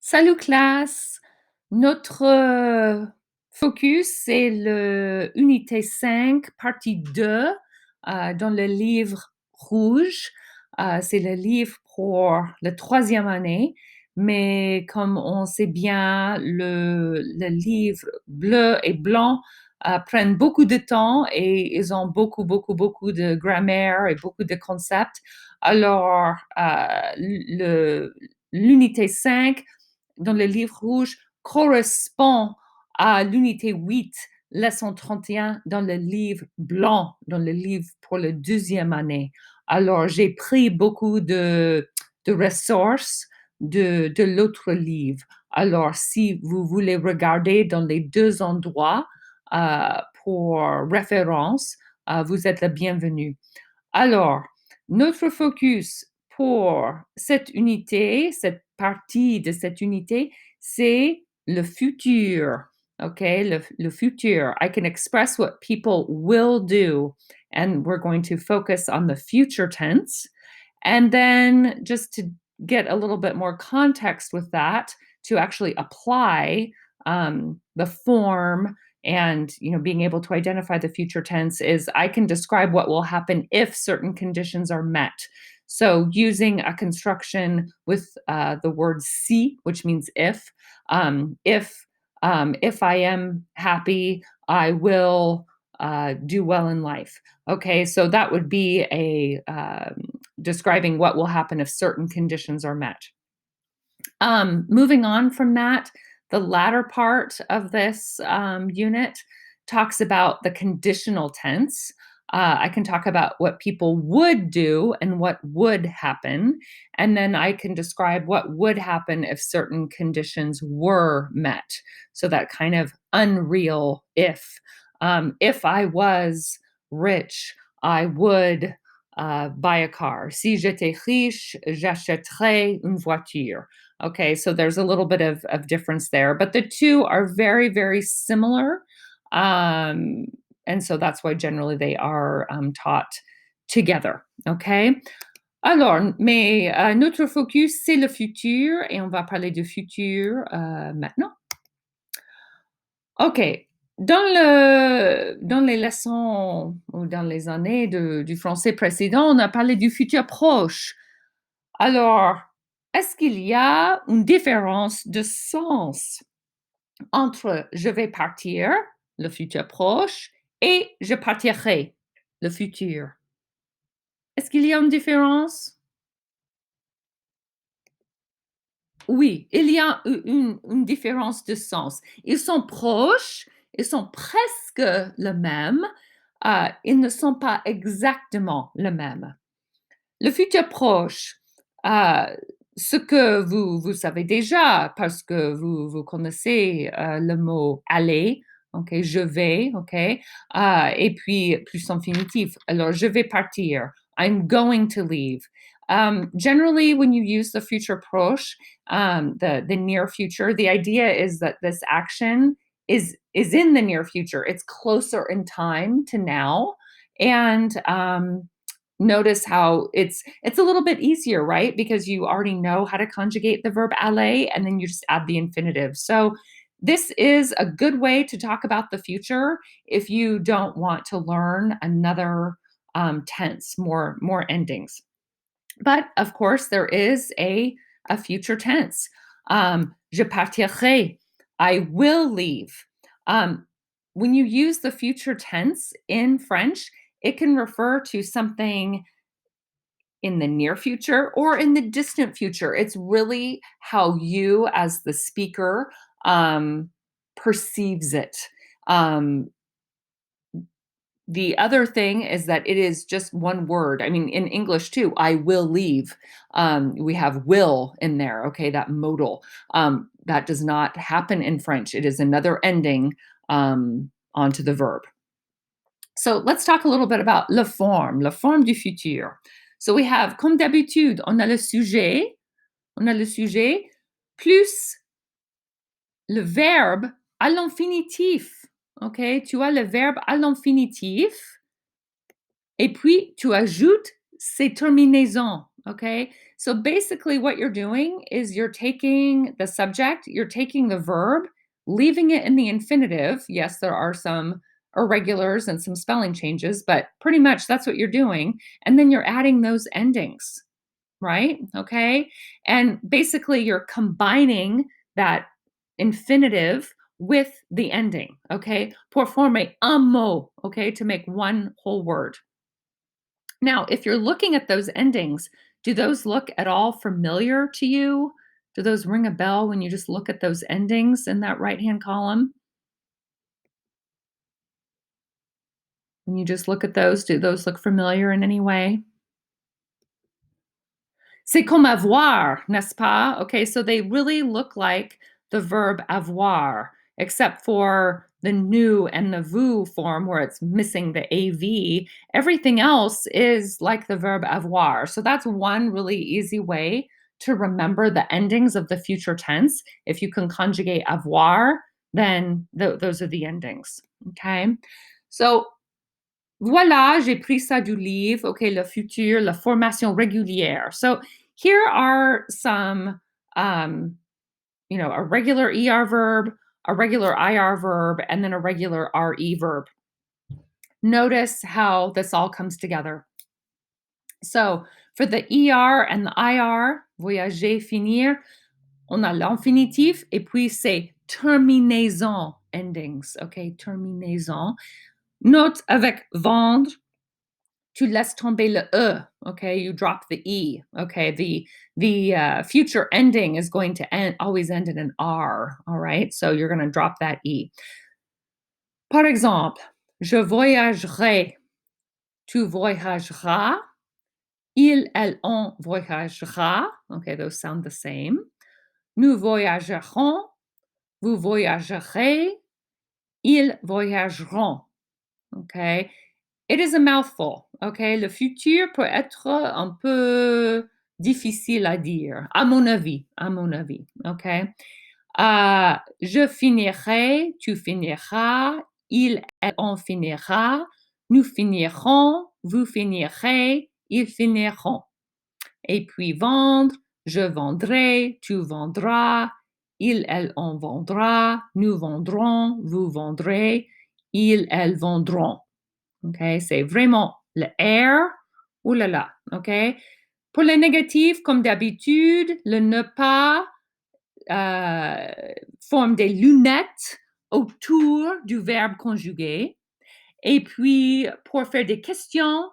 Salut classe! Notre focus, c'est le unité 5, partie 2, dans le livre Rouge. C'est le livre pour la troisième année, mais comme on sait bien, le livre bleu et blanc prennent beaucoup de temps et ils ont beaucoup de grammaire et beaucoup de concepts. Alors, l'unité 5 dans le livre rouge correspond à l'unité 8, leçon 31 dans le livre blanc, dans le livre pour la deuxième année. Alors, j'ai pris beaucoup de ressources de l'autre livre. Alors, si vous voulez regarder dans les deux endroits pour référence, vous êtes le bienvenu. Alors, notre focus pour cette unité, cette partie de cette unité, c'est le futur. Okay, le futur. I can express what people will do, and we're going to focus on the future tense. And then, just to get a little bit more context with that, to actually apply the form and being able to identify the future tense is I can describe what will happen if certain conditions are met. So using a construction with the word si, which means if I am happy, I will do well in life. Okay, so that would be a describing what will happen if certain conditions are met. Moving on from that, the latter part of this unit talks about the conditional tense. I can talk about what people would do and what would happen. And then I can describe what would happen if certain conditions were met. So that kind of unreal if. If I was rich, I would buy a car. Si j'étais riche, j'achèterais une voiture. Okay, so there's a little bit of difference there, but the two are very similar. And so that's why generally they are taught together. Okay. Alors, mais notre focus, c'est le futur et on va parler du futur maintenant. OK. Dans les leçons ou dans les années du français précédent, on a parlé du futur proche. Alors, est-ce qu'il y a une différence de sens entre je vais partir, le futur proche, et je partirai, le futur? Est-ce qu'il y a une différence? Oui, il y a une différence de sens. Ils sont proches, ils sont presque le même, ils ne sont pas exactement le même. Le futur proche, euh, ce que vous savez déjà parce que vous connaissez le mot aller, ok, je vais, ok, et puis plus infinitif. Alors, je vais partir. I'm going to leave. Generally, when you use the future proche, the near future, the idea is that this action is in the near future. It's closer in time to now, and notice how it's a little bit easier, right? Because you already know how to conjugate the verb aller, and then you just add the infinitive. So this is a good way to talk about the future if you don't want to learn another tense, more endings. But of course, there is a future tense. Je partirai. I will leave. When you use the future tense in French, it can refer to something in the near future or in the distant future. It's really how you, as the speaker, perceives it. Um, the other thing is that it is just one word. I mean, in English too, I will leave. We have will in there, okay, that modal. That does not happen in French. It is another ending onto the verb. So let's talk a little bit about la forme du futur. So we have, comme d'habitude, on a le sujet plus le verbe à l'infinitif. OK? Tu as le verbe à l'infinitif et puis tu ajoutes ses terminaisons. Okay. So basically, what you're doing is you're taking the subject, you're taking the verb, leaving it in the infinitive. Yes, there are some irregulars and some spelling changes, but pretty much that's what you're doing. And then you're adding those endings, right? Okay. And basically, you're combining that infinitive with the ending. Okay. Pour former un mot. Okay. To make one whole word. Now, if you're looking at those endings, do those look at all familiar to you? Do those ring a bell when you just look at those endings in that right-hand column? When you just look at those, do those look familiar in any way? C'est comme avoir, n'est-ce pas? Okay, so they really look like the verb avoir, except for the nous and the vous form where it's missing the AV. Everything else is like the verb avoir. So that's one really easy way to remember the endings of the future tense. If you can conjugate avoir, then those are the endings. Okay. So voilà, j'ai pris ça du livre. Okay, le futur, la formation régulière. So here are some, a regular ER verb, a regular IR verb, and then a regular RE verb. Notice how this all comes together. So for the ER and the IR, voyager, finir, on a l'infinitif, et puis c'est terminaison endings. Okay, terminaison. Note avec vendre, tu laisses tomber le e, okay? You drop the e, okay? The future ending is going to always end in an r, all right? So you're going to drop that e. Par exemple, je voyagerai, tu voyageras, il, elle, on voyagera, okay? Those sound the same. Nous voyagerons, vous voyagerez, ils voyageront, okay? It is a mouthful, okay? Le futur peut être un peu difficile à dire, à mon avis, okay? Je finirai, tu finiras, il, elle, on finira, nous finirons, vous finirez, ils finiront. Et puis vendre, je vendrai, tu vendras, il, elle, on vendra, nous vendrons, vous vendrez, ils, elles vendront. OK? C'est vraiment le R ou le la. OK? Pour les négatifs, comme d'habitude, le ne pas forme des lunettes autour du verbe conjugué. Et puis, pour faire des questions,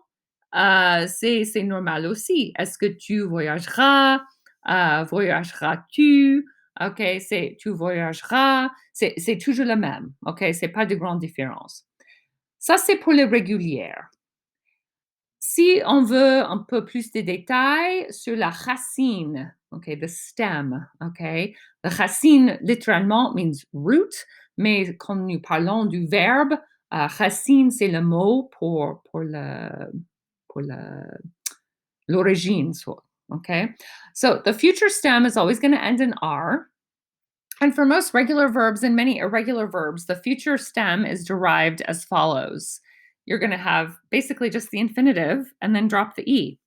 c'est normal aussi. Est-ce que tu voyageras? Voyageras-tu? OK, c'est tu voyageras. C'est toujours le même. OK, c'est pas de grande différence. Ça, c'est pour les régulières. Si on veut un peu plus de détails sur la racine, okay, the stem, okay? La racine, littéralement, means root, mais quand nous parlons du verbe, racine, c'est le mot pour l'origine, so, okay? So the future stem is always going to end in R. And for most regular verbs and many irregular verbs, the future stem is derived as follows. You're going to have basically just the infinitive and then drop the E,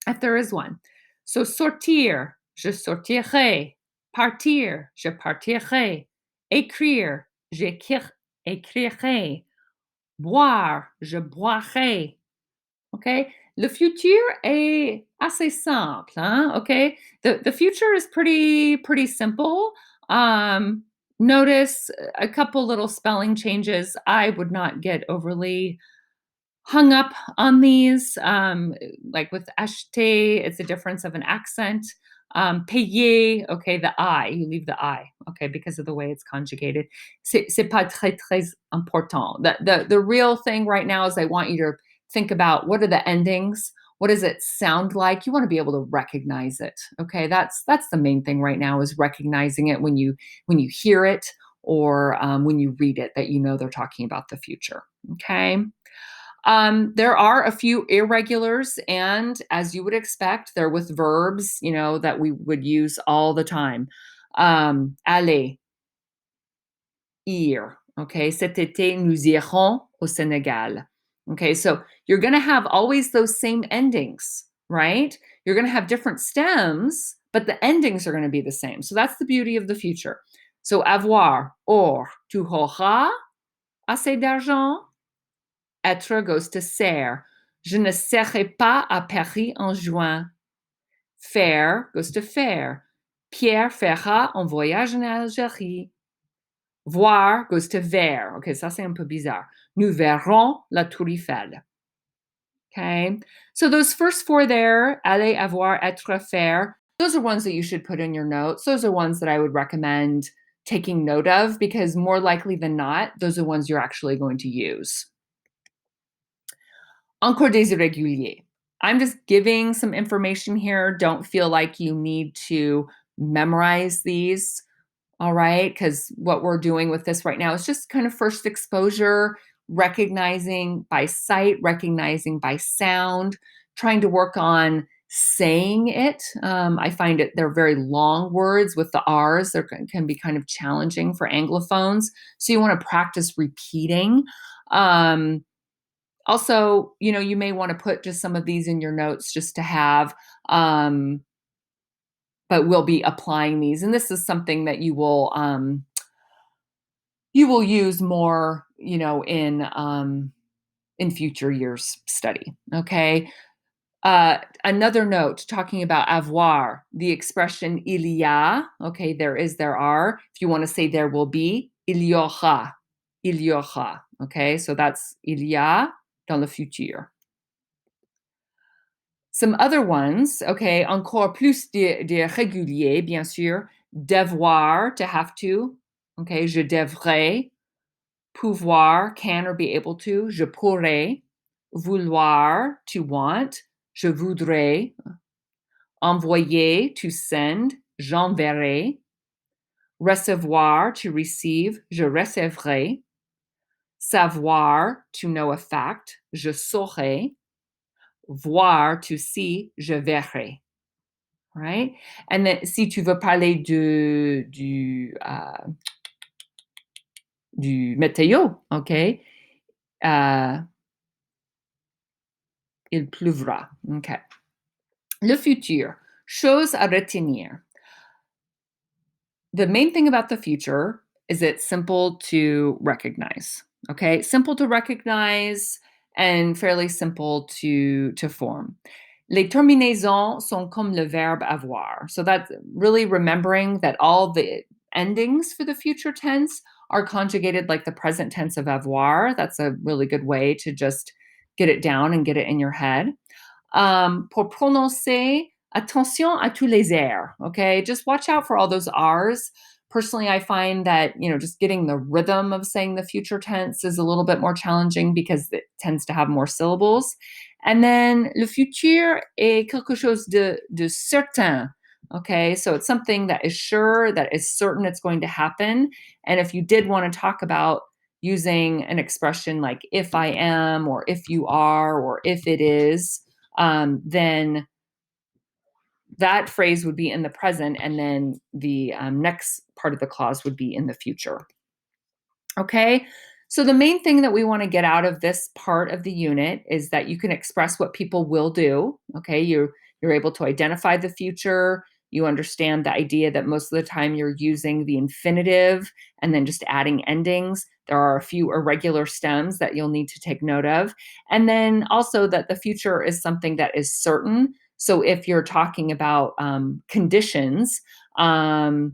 if there is one. So sortir, je sortirai. Partir, je partirai. Écrire, j'écrirai. Boire, je boirai. Okay? Le futur est assez simple, hein? Okay? The future is pretty simple. Notice a couple little spelling changes. I would not get overly hung up on these. Like with acheter, it's a difference of an accent. Payer, okay, the I, you leave the I, okay, because of the way it's conjugated. C'est pas très important. The real thing right now is I want you to think about what are the endings? What does it sound like? You want to be able to recognize it. Okay, that's the main thing right now is recognizing it when you hear it or when you read it that you know they're talking about the future. Okay. There are a few irregulars, and as you would expect, they're with verbs, that we would use all the time. Aller, ir. Okay, cet été, nous irons au Sénégal. Okay, so you're going to have always those same endings, right? you're going to have different stems, but the endings are going to be the same. So that's the beauty of the future. So avoir, or, tu auras assez d'argent. Être goes to ser. Je ne serai pas à Paris en juin. Faire goes to faire. Pierre fera un voyage en Algérie. Voir goes to ver. Okay, ça c'est un peu bizarre. Nous verrons la Tour Eiffel. Okay, so those first four there, aller, avoir, être, faire, those are ones that you should put in your notes. Those are ones that I would recommend taking note of because more likely than not, those are ones you're actually going to use. Encore des irréguliers. I'm just giving some information here. Don't feel like you need to memorize these, all right? Because what we're doing with this right now is just kind of first exposure, recognizing by sight, recognizing by sound, trying to work on saying it. I find they're very long words with the R's. They can be kind of challenging for Anglophones. So you want to practice repeating. Also, you may want to put just some of these in your notes just to have, but we'll be applying these. And this is something that you will use more, in future years study. Okay. Another note talking about avoir, the expression il y a. Okay, there is, there are. If you want to say there will be, il y aura, il y aura. Okay, so that's il y a dans le futur. Some other ones, okay, encore plus de réguliers, bien sûr. Devoir, to have to. Okay, je devrais. Pouvoir, can or be able to. Je pourrais. Vouloir, to want. Je voudrais. Envoyer, to send. J'enverrai. Recevoir, to receive. Je recevrai. Savoir, to know a fact. Je saurai. Voir, to see. Je verrai. Right? And then, si tu veux parler du météo, okay? Il pleuvra. Okay. Le futur, choses à retenir. The main thing about the future is it's simple to recognize. Okay, simple to recognize and fairly simple to form. Les terminaisons sont comme le verbe avoir. So that's really remembering that all the endings for the future tense are conjugated like the present tense of avoir. That's a really good way to just get it down and get it in your head. Pour prononcer, attention à tous les airs, okay? Just watch out for all those R's. Personally, I find that, just getting the rhythm of saying the future tense is a little bit more challenging because it tends to have more syllables. And then le futur est quelque chose de certain, okay? So it's something that is sure, that is certain it's going to happen. And if you did want to talk about using an expression like if I am, or if you are, or if it is, then that phrase would be in the present, and then the next part of the clause would be in the future. Okay, so the main thing that we want to get out of this part of the unit is that you can express what people will do. Okay, you're able to identify the future. You understand the idea that most of the time you're using the infinitive and then just adding endings. There are a few irregular stems that you'll need to take note of. And then also that the future is something that is certain. So if you're talking about conditions, the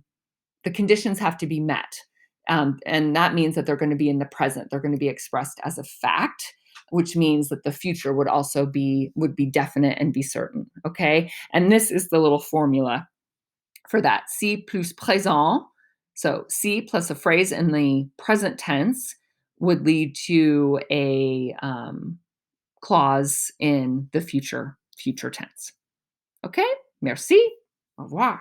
conditions have to be met. And that means that they're going to be in the present. They're going to be expressed as a fact, which means that the future would be definite and be certain. Okay. And this is the little formula for that. Si plus présent. So si plus a phrase in the present tense would lead to a clause in the future tense. Okay. Merci. Au revoir.